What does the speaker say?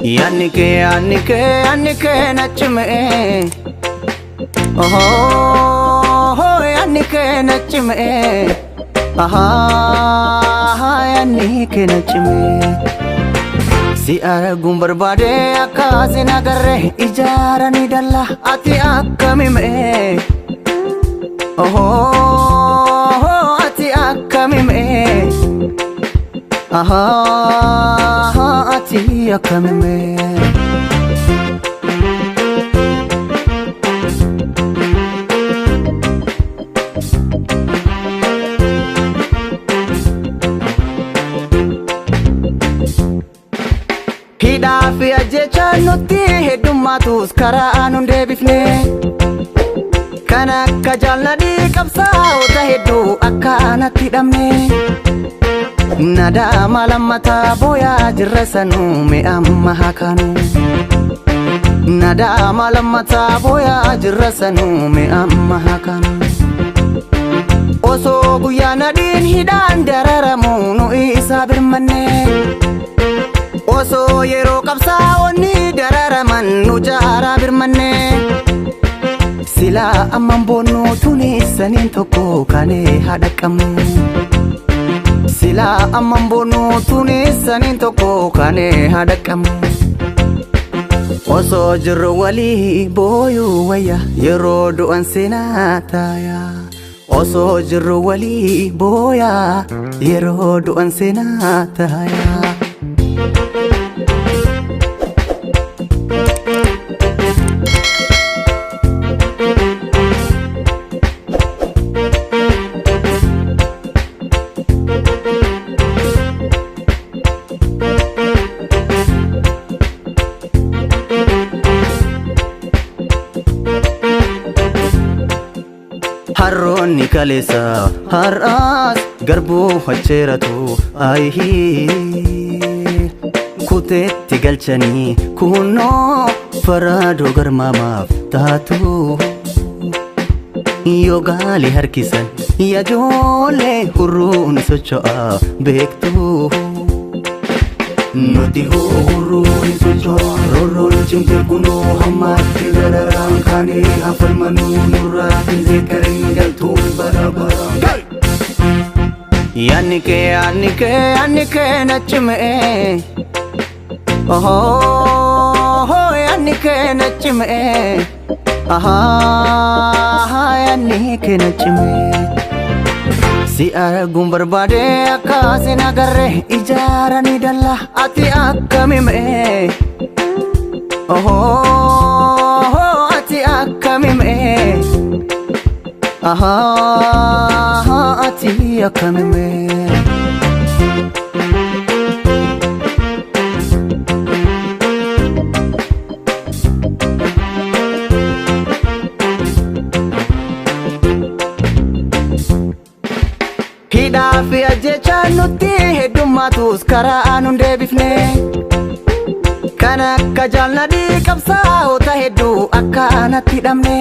Yaannike nachime. Yaannike nachime. Yaannike nachime. Si arguun barbaade akkasi nagarre ijaaranii dalla ati akkamime. Ati akkamime. Ati akkamime. Hidhaafi ajjechaan nutti heddummatus karaa nun deebifne. Kan akka jaalladhii qabsaa'ota hedduu akkanatti hidhamne. Nadaama lammataa booyaa jirra sanuu mee amma haa kaanu. Nadaama lammataa booyaa jirra sanuu mee amma haa kaanu. Osoo guyyaan adiin hidhaan dararamu nu isa birmanne. Osoo yeroo qabsaa'onni dararaman nu jaaraa birmanne. Silaa amman boonnu tuneessaniin tokko kanee haadha qabnu. Silaa amman boonnu tuneessaniin tokko kanee haadha qabnu. Osoo jirru walii booyuu wayya yeroo du'an seenaa taaya. Osoo jirru walii booyaa yeroo du'an seenaa taaya. Harroonni kaleessa har'aas garbuu hacheeratu ayihii. Kuteetti galchanii kunnoo faraadoo garmaamaaf taatu. Yoo gaalii harkisan yaajoolee hurruun socho'a beektu. Nuti hurruun socho'a roorroon cimtee kunoo hammaatti gararaan kaanee hafalmanuu nurraa finzeekariin galtuun bara. Yaannike nachime. Yaannike nachime. Yaannike nachime. Si arguun barbaade akkasi nagarre ijaaranii dalla ati akkamime. Ati akkamime. Ati akkamime. Hidhaafi ajjechaan nutti heddummatus karaa nun deebifne. Kan akka jaalladhii qabsaa'ota hedduu akkanatti hidhamne.